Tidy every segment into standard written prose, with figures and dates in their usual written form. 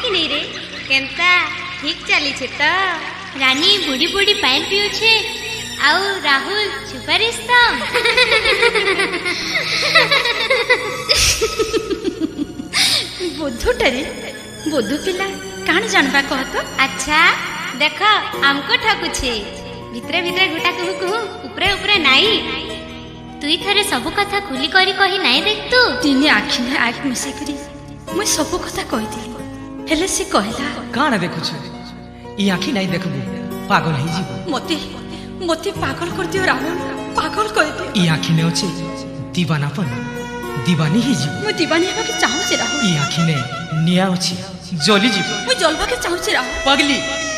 कि नहीं रे केंता ठीक चली छे तो रानी बुढ़ी बुढ़ी पानी पियूछे आउ राहुल सुपारिश तो बोधुटरी बोधु पिला काण जानबा कह तो। अच्छा देख हमको ठकुछे भितरे भितरे गुटा कहू कहू ऊपरे ऊपरे नाई तुई थरे सब कथा खुली करी कही नाई देख तू दिने आखि ने आख मिसे करी मैं सब कथा कहि दिली हेले से कहला काण देखुछ ई आखि नाई देखबू पागल ही जीव मते मते पागल कर दियो राहुल पागल कर दियो ई आखि ने अछि दीवानापन दीवानी ही जीव मैं दीवानी हेबा के चाहू छे राहुल ई आखि ने निया अछि जली जीव मैं जलबा के चाहू छे राहुल पगली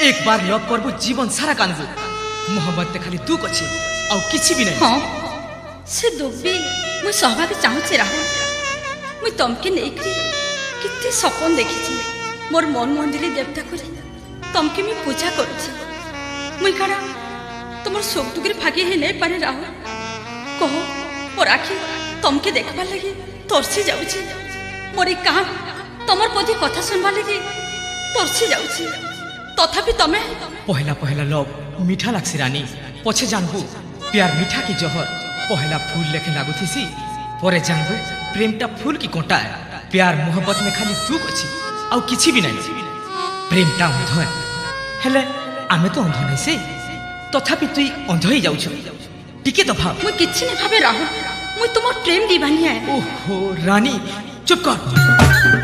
एक बार लव करबू जीवन सारा कानबू मोहब्बत ते खाली तू कछे आ किछि भी नहीं हां से दोबी मैं सहबा के चाहू छे राहुल मैं तमके नेकरी किते सपन देखि छी मोर मन मंदिर देवता करी तमके मैं पूजा करू छी मैं काना तुमर सुख दुख रे भागी हे नहीं पारे राहुल कहो और आखि तमके देखबा लगी तरसी जाउछी मोर कान तमर पदी कथा सुनबा लगी तरसी जाउछी तथापि तमे पहला पहला लव मीठा लागसी रानी पछे जानबू प्यार मीठा की जहर पहला फूल लेखे लागुथीसी परे जानबू प्रेमटा फूल की कोटा है प्यार मोहब्बत में खाली दुख अछि आ किछि भी नहीं प्रेमटा अंध है हेले आमे तो अंध नहीं से तथापि तुई अंध ही जाउछ टिके तो भाव मैं किछि नहीं भाबे राहुल मैं तुमर प्रेम दीवानी है ओहो रानी चुप कर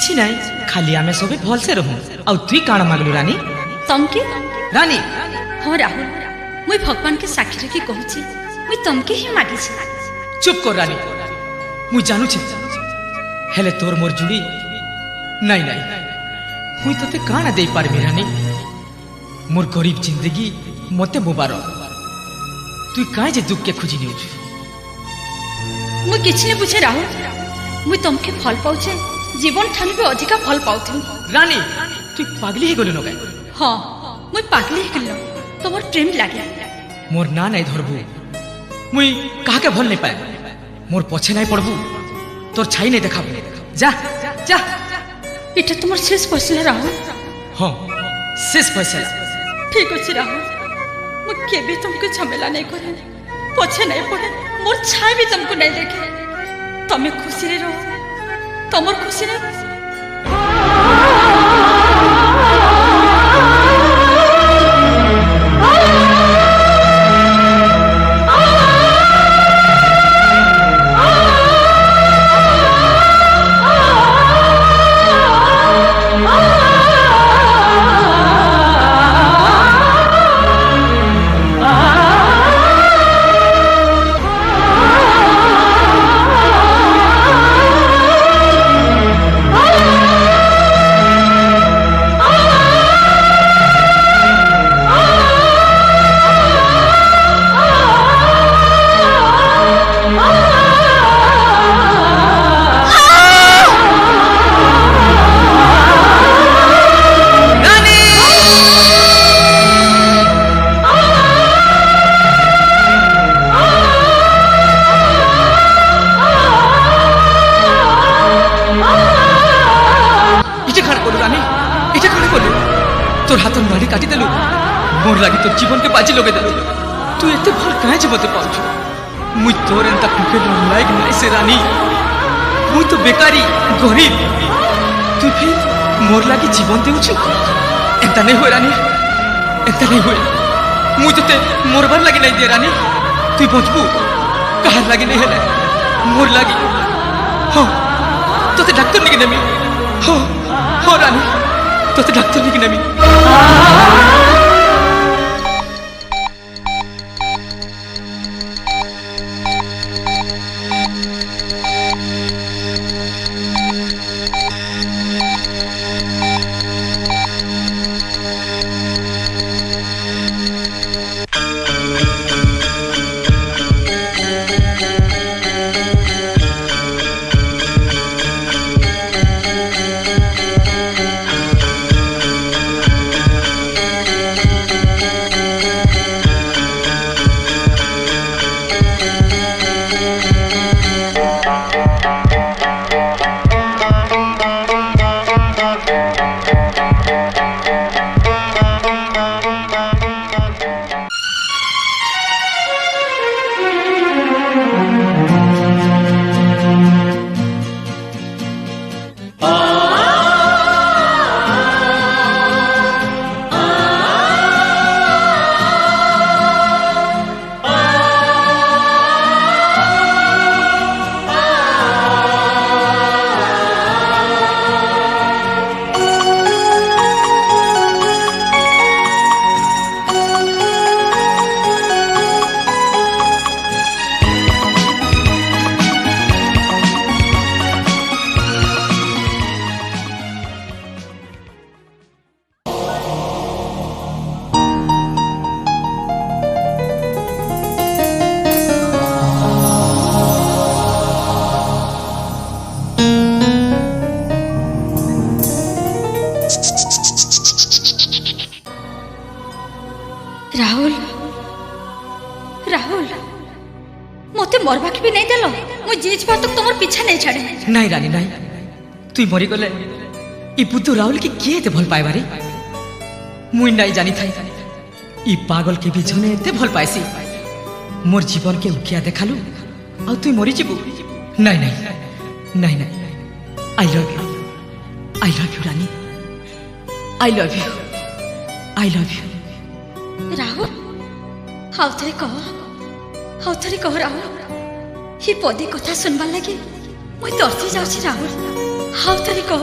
किछि नाही खाली आमे सबे भल से रहू आ तुई काण मागलु रानी तमके रानी हाँ राहुल मुई भगवान के साक्षी रखी कहूची मुई तमके ही मागिছি चुप कर रानी मु जानू छी हेले तोर मोर जुड़ी नहीं नहीं मुई तते काणा दे पारबी रानी मोर गरीब जिंदगी मते मुबार तू काहे जे दुख के खोजी निउ मुई किछि ने बुझे राहुल मुई तमके फल पाउछे जीवन ठान भी अधिका फल पाउथि रानी तू पागली हे गलु नका हाँ मुई पागली हे गलो तमर प्रेम लागे मोर ना नहीं धरबू मुई कहा के भल नहीं पाए मोर पछे नहीं पड़बू तोर छाई नहीं देखाबू जा जा इटा तुमर शेष फैसला राहुल हाँ शेष फैसला ठीक अछि राहुल मु केबे तुमके झमेला नहीं करे पछे नहीं पड़े मोर छाई भी तुमको नहीं देखे तमे खुशी रे रहो तमर खुशी रे तोर हाथ नाड़ी काटी देलु मोर लागी तोर जीवन के बाजी लगे देलु तू एते भल काहे जे मते पाउछु मुई तोर एंता फुके लायक नहीं से रानी मुई तो बेकारी गरीब तू भी मोर लागी जीवन देउछु एंता नहीं होय रानी एंता नहीं होय मुई तते मोरबार लागी नहीं दे रानी तू बचबू कहार लागी नहीं हेले मोर लागी हो तते डॉक्टर नहीं नेमी हो रानी तते डॉक्टर नहीं नेमी राहुल राहुल मते मरवा के भी नहीं देलो मु जीज पर तक तुमर पीछा नहीं छाड़े नहीं रानी नहीं तू मरी गले ई बुद्धू राहुल की किए ते भल पाए बारी मुई नहीं जानी थाई ई पागल के भी जने ते भल पाएसी मोर जीवन के उकिया देखालु आ तू मरी जीबू नहीं नहीं नहीं नहीं I love you Rani I love you Rahul how dare कह राहुल ही पदी कथा सुनबार लगे मुई तरसी जाउछी राहुल हाउ थरे कह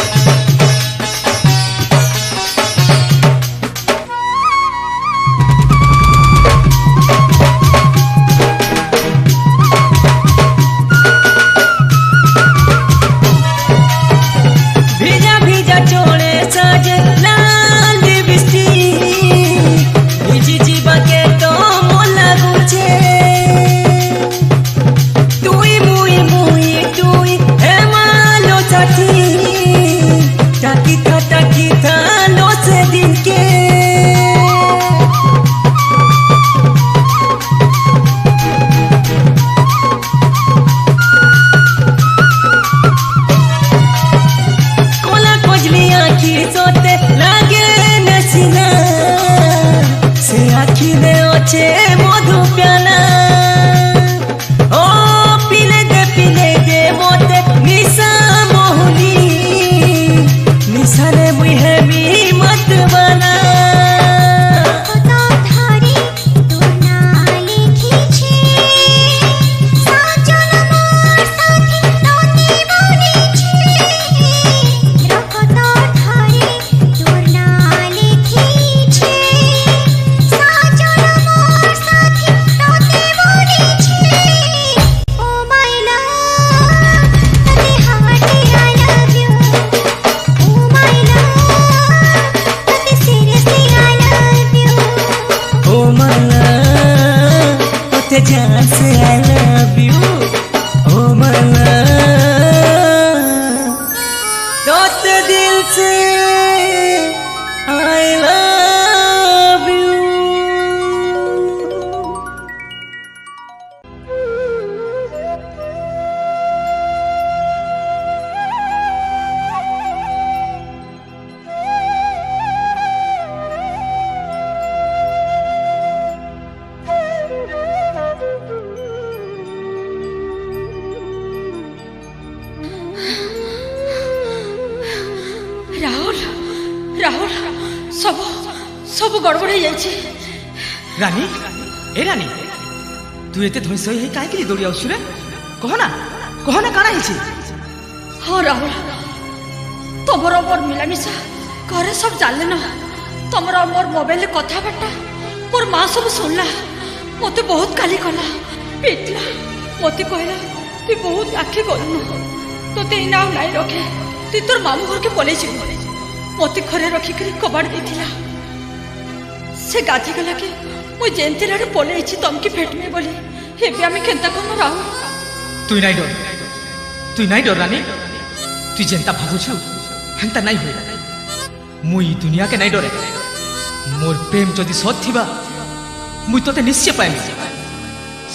तोते जान से आई love you oh my love तोते दिल से आई लव यू। ରାହୁଲ ରାହୁଲ ସବୁ ସବୁ ଗଡ଼ବଡ଼ ହେଇଯାଇଛି। ରାନୀ ଏ ରାନୀ ତୁ ଏତେ ଧୈର୍ଯ୍ୟ ହେଇ କାହିଁକି ଦୌଡ଼ି ଆସୁଛୁ ରେ? କହନା କହନା କାଣା ହେଇଛି? ହଁ ରାହୁଲ ତମର ମୋର ମିଳାମିଶା ଘରେ ସବୁ ଜାଣିଲେ ନା। ତମର ମୋର ମୋବାଇଲରେ କଥାବାର୍ତ୍ତା ମୋର ମା ସବୁ ଶୁଣିଲା। ମତେ ବହୁତ ଗାଲି କଲା ପିଟିଲା। ମତେ କହିଲା ତୁଇ ବହୁତ ଆଖି ଗଲୁନ ତୋତେ ଏଇନା ଆଉ ନାଇଁ ରଖେ ତୁଇ ତୋର ମାମୁଁ ଘରକେ ପଳେଇ ଯିବୁ। ମତେ ଘରେ ରଖିକିରି କବାଟ ଦେଇଥିଲା। ସେ ଗାଧି ଗଲା କି ମୁଁ ଯେମିତି ଆଡ଼େ ପଳେଇଛି ତମକି ଭେଟମି ବୋଲି। ଏବେ ଆମେ କେନ୍ତା କମୁ ରାହୁଲ? তুই নাই ডর রানী তুই যেন্তা ভাবুছু হেন্তা নাই হুয়ে। মুই দুনিয়াকে নাই ডরে। মোর প্রেম যদি সৎ থিবা মুই তোতে নিশ্চয় পাইমি।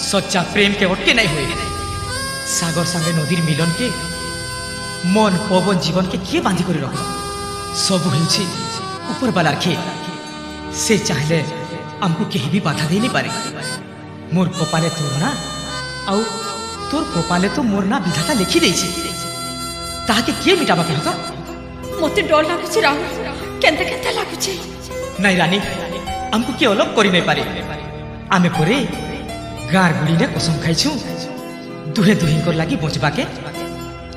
সচ্চা প্রেমকে অটকে নাই হুয়ে। সাগর সাঙ্গে নদীর মিলনকে মন পবন জীবনকে কিয়ে বাঁধি করে রখ? সবু হেউছি উপরবালার খেল। সে চাইলে আমকু কেহি भी বাধা দেই নি পারে। মোর কপালে তোর না আউ তোর কপালে তো মোর না বিধাতা লিখি দেইছে। তাহাকে কে মিটাবা কহ তো? মতে ডর লাগুছে রাহুল কেনতা কেনতা লাগুছে। নাই রানী আমকু কে অলগ করি নাই পারে। আমি পরে গাঁর বুড়িনে কসম খাইছু দুহে দুহিঙ্কর লাগি বঞ্চবাকে।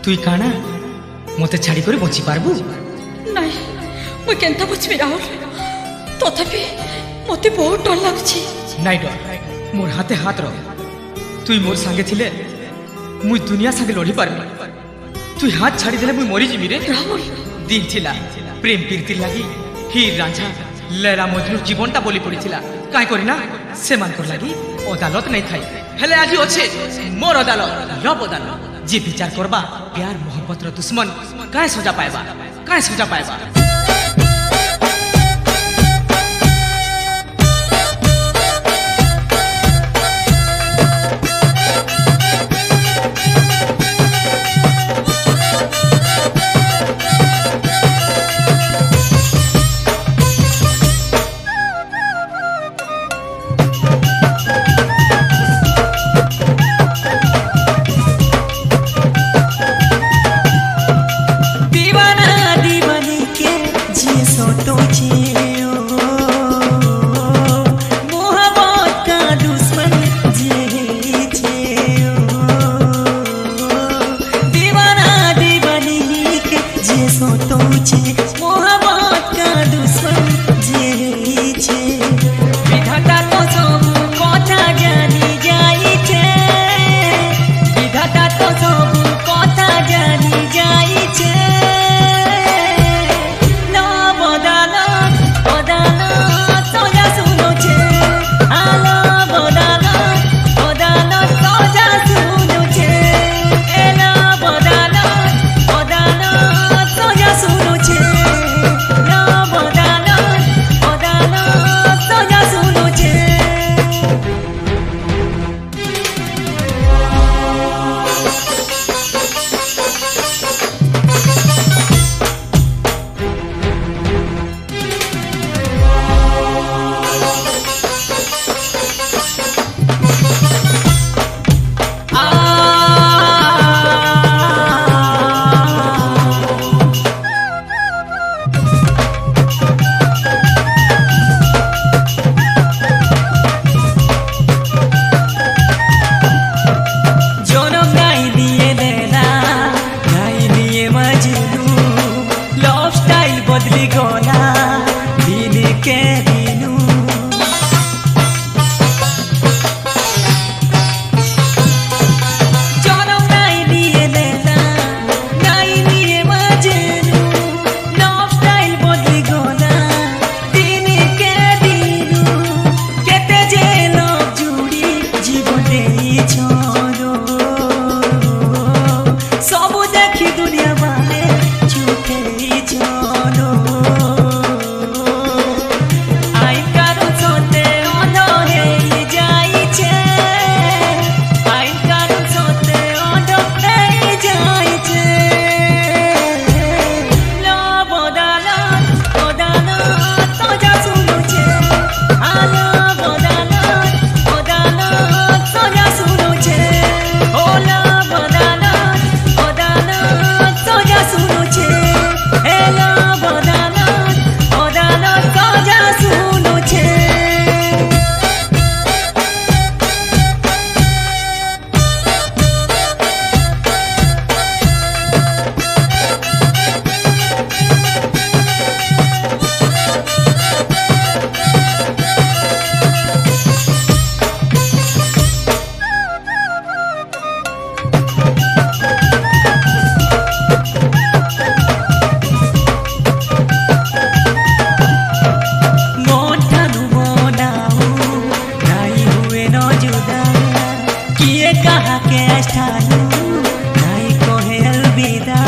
তুই কানা মতে ছাড়ি করে বঞ্চি পারবু? নাই মুই কেনতা বুঝবি রাহুল? তথাপি মতে বহুত ডর লাগুছে। নাই ডর মোর হাতে হাত রখ। তুই মোর সাঙ্গে থিলে মুই দুনিয়া সাঙ্গে লড়ি পারবি। তুই হাত ছাড়ি দিলে মুই মরি যিমি রে। রাহুল দিন ছিলা প্রেম প্রীতির লাগি হীর রাঞ্ঝা লেলা মজনুর জীবনটা বলি পড়িছিলা। কাই করি না সেমানকর লাগি অদালত নাই খাই। হেলে আজি অছে মোর অদালত লব অদালত। যে বিচার করবা প্যার মোহব্বতর দুশ্মন কায় সজা পাইবা কায় সজা পাইবা। दीवाना दीवानी के कहा के आस्थानु नाई कोहे अलविदा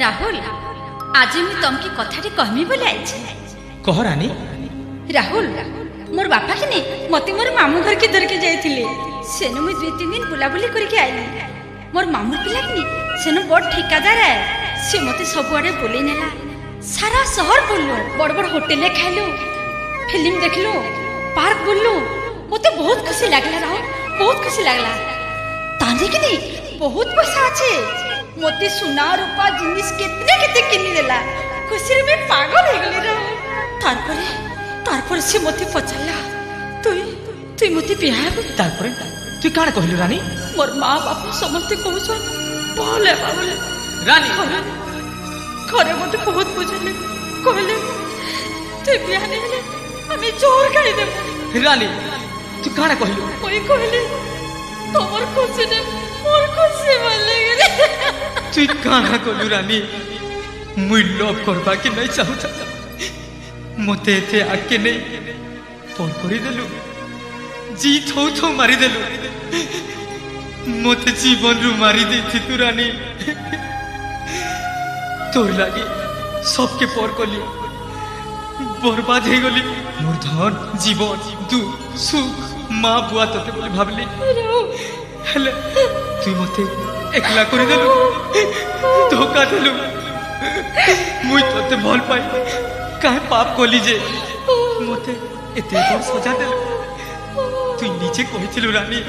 राहुल आज मुझे तुमकी कथाटी कहमी बोले आई कह रानी। राहुल मोर बापा कि नहीं मते मोर मामू घर के धरके जाइथिले सेनु मुई 2-3 दिन बुलाबुली करके आइली। मोर मामू पिला कि नहीं सेनु बड़ ठेकादार है से मते सब आड़े बोले नेला सारा शहर बुललो बड़ बड़ होटल में खाइलो फिल्म देखलो पार्क बुललो मते बहुत खुशी लागला राहुल बहुत खुशी लागला तांजे कि नहीं बहुत पैसा আছে मोती सुना रूपा जिनिस कितने कितने किनी देला खुशी रे मैं पागल हो गली रे तारपर से मोती पचाला तुई मोती बिहा तारपर तू काण कहलु रानी मोर माँ बाप समस्त कहछन बोले बाबले रानी घरे मोते बहुत बुझले कहले तू बिहा नेले हमें जोर खाई देबो रानी तू काण कहलु कोई कहले तोर खुशी ने मोर खुशी बोले गेले तू काण कहलु रानी मुई लव करबा के नहीं चाहता मते एते आके नहीं फोन करी देलु जी थौ थौ मारी देलु मते जीवन रु मारी देथि तू रानी तोर लागी सबके पर कली बर्बाद हो गली मोर धन जीवन दु सुख माँ बुआ तोते बोली भाबली हेले तू मते एकला करी देलु धोखा देलु मुई तोते भल पाई काहे पाप कली जे मते एते बड़ सजा देलु तू नीचे कहिथिलु रानी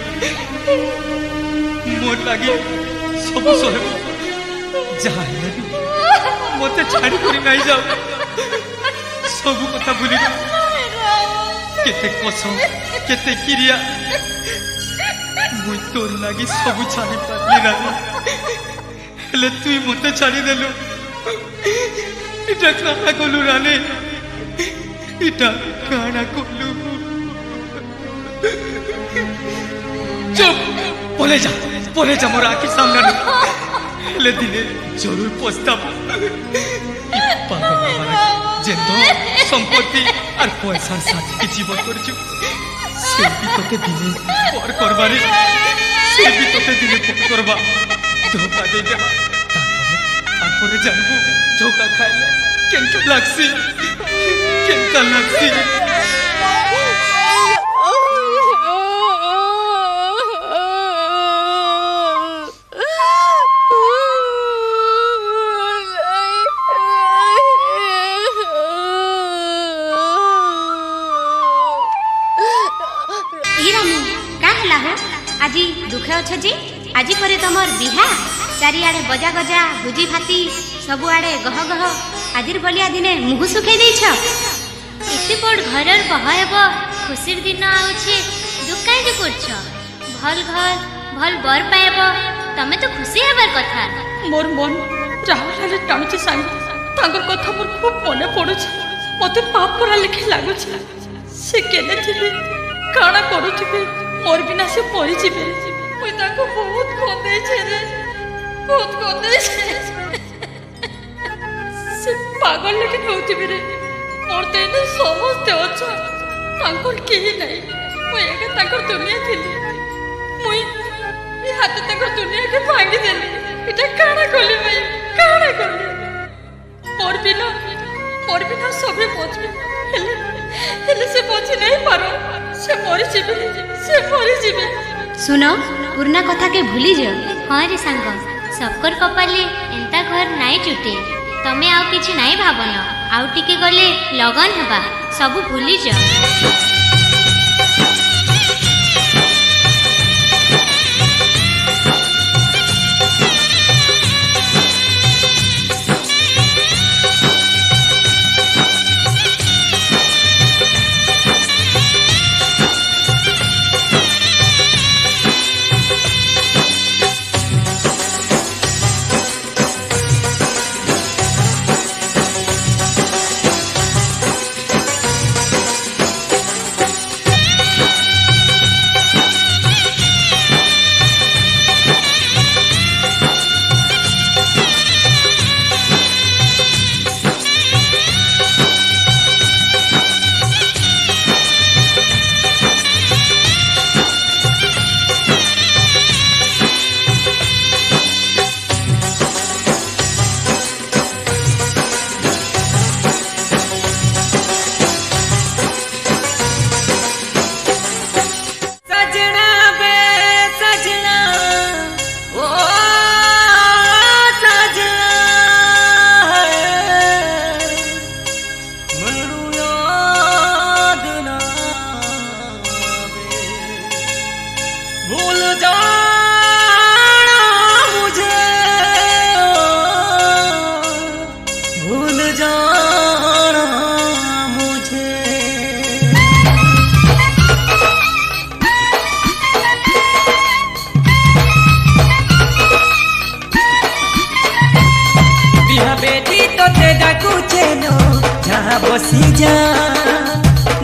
मोर लागी सब सहब जहाँ हेले भी मते छाड़ी करी नहीं जाओ सब कथा भूली केते कसम केते क्रिया मुई तोर लागी सब छाड़ी पारली रानी हेले तू मते छाड़ी देलु इटा काना कोलु रानी इटा काना कोलु चुप बोले जा मोर आखि सामने हेले दिने जरूर पछताबो जेतो संपत्ति और पैसा साथ के जीवन करछु से भी तोते दिने पर करबारे से भी तोते दिने पर करबा धोखा दे दे तारपरे जानबो धोखा खाइले केनका लागसी दुखे अच्छ जे आज पर तुमर बिहा चारिआडे बजा गजा भुजी भाती सबुआडे गह गह आजिर भलिया दिने मुह सुखे देछ। एते बड़ घरर बहायब खुशीर दिन आउछे दुख काहे करछ? भल घर भल बर पाएब तमे तो खुशी हेबार कथा। मोर मन राहुल टाणुची सांग तांकर कथा मोर खूब मने पड़ुछि। मते पाप करा लेखे लागुछि। से केने थिबे काना करूथिबे मोर बिना से परि जिबे। मुई ताको बहुत कोंदै छे रे बहुत कोंदै छे। से पागल लेखे होथिबे रे मोर तेने समस्ते अच्छा तांकर केही नै। मुई एके तांकर दुनिया थिली। मुई ए हाथ तांकर दुनिया के भांगी देली। इटा काना कली भाई काना कली। मोर बिना सबे बचबे हेले से बची नहीं पारो। से मरी जीवे। सुनो पुरना कथा के भूली जाओ। हाँ रे सांग सबकर कपाले एंता घर नाई जुटे। तमे आउ किछि नाई भाबन आउ टिके गले लगन हबा सबु भूली जाओ। बसी जा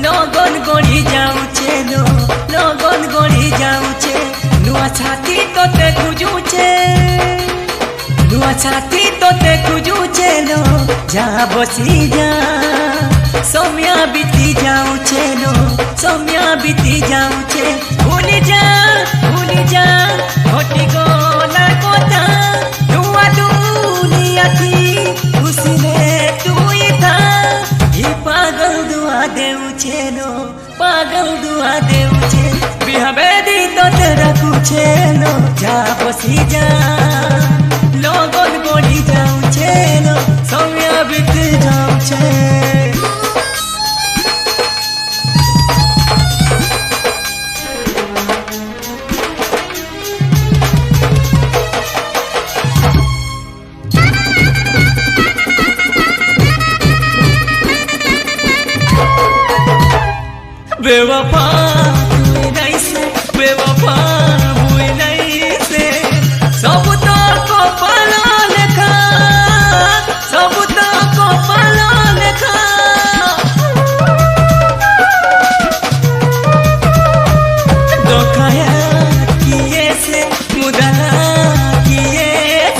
लगन गड़ी जाऊचे लगन गड़ी जाऊचे नुआ छाती तोते खुजूचे नुआ छाती तोते खुजूचे लो जा बसी जा सौम्या बीती जाऊचे लो सौम्या बीती जाऊचे भूल जा घटी गोला कोता नुआ दुनिया थी उसने तू ही था पागल दुआ देउचे लो पागल दुआ देउचे बिहा बेदी तो तेरा कुछे लो जा बसी जा लगन गड़ी जाऊचे लो सौम्या बीत जाऊचे बेवफा हुई नहीं से बेवफा हुई नहीं से सब तो को पाला लेखा सब तो को पाला लेखा धोखाया किए से मुदला किए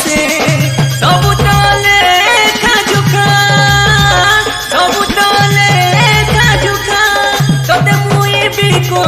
से सब तो लेखा झुका सब तो लेखा झुका तो मुई भी को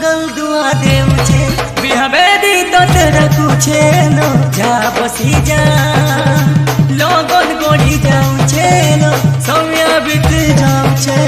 पागल दुआ देउछे बिहा बेदी तोते रखुछे नो जा बसी जा लगन गड़ी जाउछे नो समय बीत जाउछे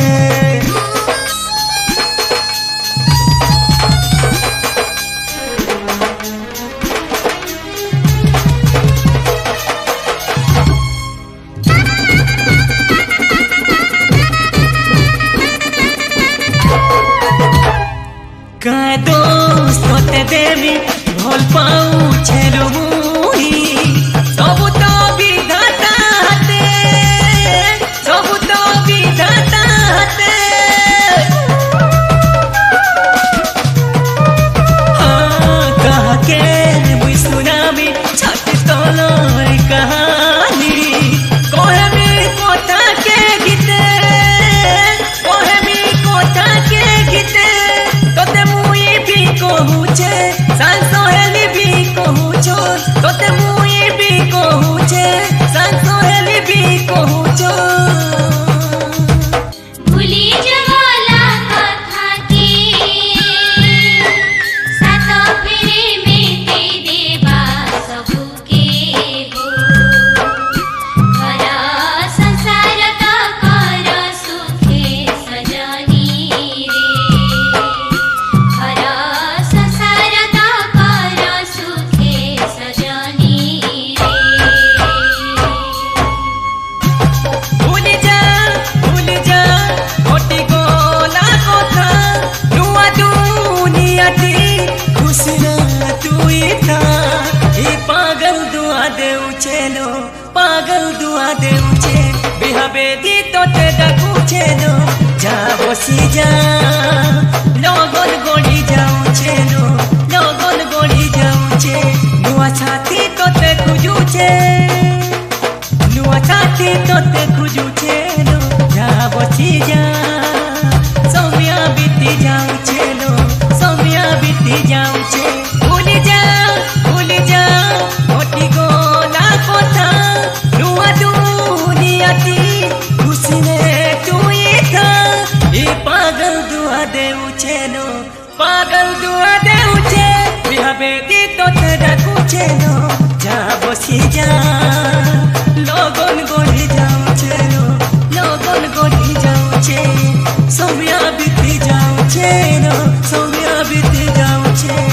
का दोस्त तोते देवी भल पाउछे लो मुई सब तो विधाता हाते सब तो विधाता हाते हाँ कहा के मुई सुनामी छाती तलर कहानी कहमी कोथा के गीते कहमी कोथा के गीते तोते मुई भी कहूछे सांसो हेली भी कहूछो तोते मुई भी कहूछे सांसो हेली भी कहूछो भूली जवाला कथा के सात फेरे में दे देबा सबके हो घर संसार का कर सुखे सजनी रे घर संसार का कर सुखे सजनी रे भूल जा घटी गोला कथा नुआ दुनियाटी खुशी ना तुई था ये पागल दुआ देउछे लो पागल दुआ देउछे बिहा बेदी तोते डाकुछे लो जा बसी जा लगन गड़ी जाउछे लो लगन गड़ी जाउछे नुआ छाती तोते खुजुछे नुआ छाती तोते खुजुछे लो जा बसी जा समय बीती जाउछे लो समय बीती जाउछे भूल जा घटी गोला कथा नुआ दुनियाती खुशी ने तुई था ये पागल दुआ देउछे लो पागल दुआ देउछे बिहा बेदी तोते डाकुछे लो जा बसी जा लगन गड़ी जाउछे लो लगन गड़ी जाउछे समय बीती जाउछे लो समय बीती जाउछे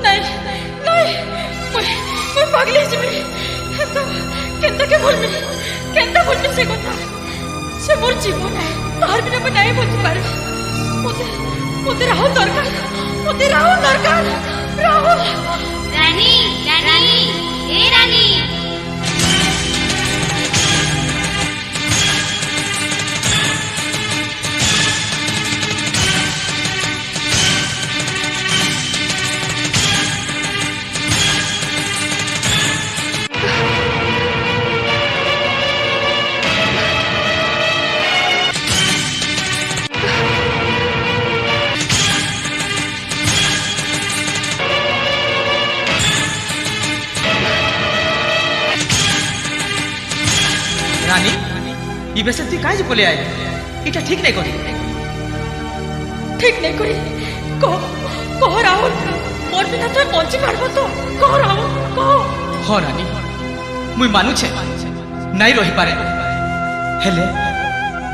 नहीं नहीं मैं पागल हिसबी केंता के बोलबी केंता बोलबी से कथा से मोर जीवन है तार बिना मैं नहीं बोल पारे मोते राहुल दरकार मोते राहुल दरकार राहुल रानी रानी ए रानी रानी ये बेसे तुई काहे बोले आए इटा ठीक नहीं करी ठीक नहीं करी कह राहुल मोर बिना तो बंची पारबो तो कह राहुल कह हाँ रानी मुई मानुछे नहीं रही पारे हेले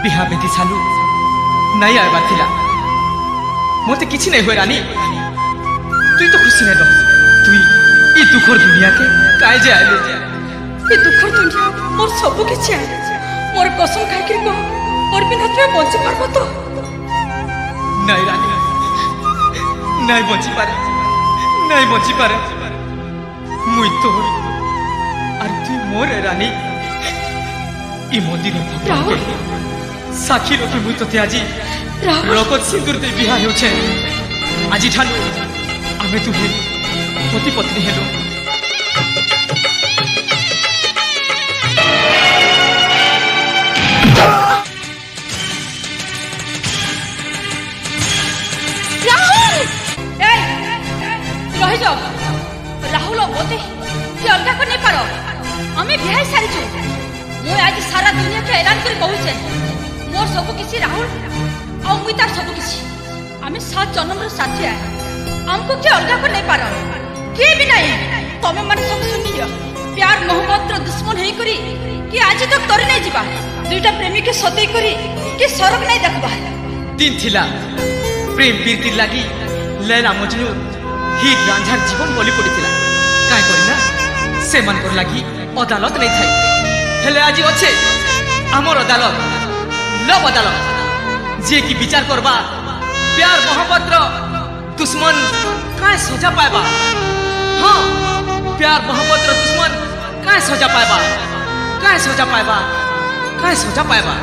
बिहा बेदी सालू नहीं आइबार थिला मोते किछि नहीं होय रानी तुई तो खुशी नहीं रह तुई ई दुखर दुनिया के काहे जे आइले ये दुखर दुनिया मोर सबु किछि है मोर कसम खाइ के कह मोर बिना तो बंची पारबो तो नहीं रानी नहीं बंची पारे नहीं बंची पारे मुई तो और तुई मोर रानी ई मंदिर राहुल साक्षी रखी मुई तोते आजी राहुल रगत सिंदूर दे बिहा हेउछे आजी ठानु आमे तुहे पति पत्नी हेलु रही जाओ राहुल बोते कि अलगा कर नहीं पारो हमें बिहाई सारी मु आज सारा दुनिया के ऐलान कर कहूचे मोर सब किसी राहुल आ मुई तार सब किसी आमे 7 जन्म साथी है हमको के अलगा कर नहीं पारो के भी नहीं तमे माने सब सुन लियो प्यार मोहब्बत रो दुश्मन हेई करी कि आज तक तोरे नहीं जीवा दुईटा प्रेमी के सतई करी कि सरक नहीं देखबा दिन थिला प्रेम प्रीति लागी लैला मजनू हीर रांझार जीवन बलि पड़ीला काई करिना से मन कर लागी अदालत नहीं थाई हेले आज अच्छे आमर अदालत लब अदालत जे की विचार करबा प्यार मोहब्बत रो दुश्मन काए सजा पाएबा हाँ प्यार मोहब्बत रो दुश्मन काए सजा पाएबा काए सजा पाएबा काए सजा पाएबा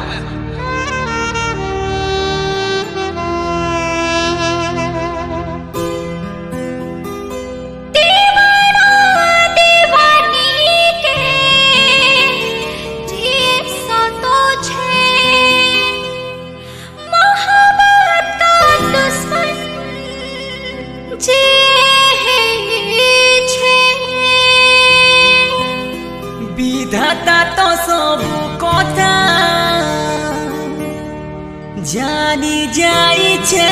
विधाता तो सब कथा जानी जाई छे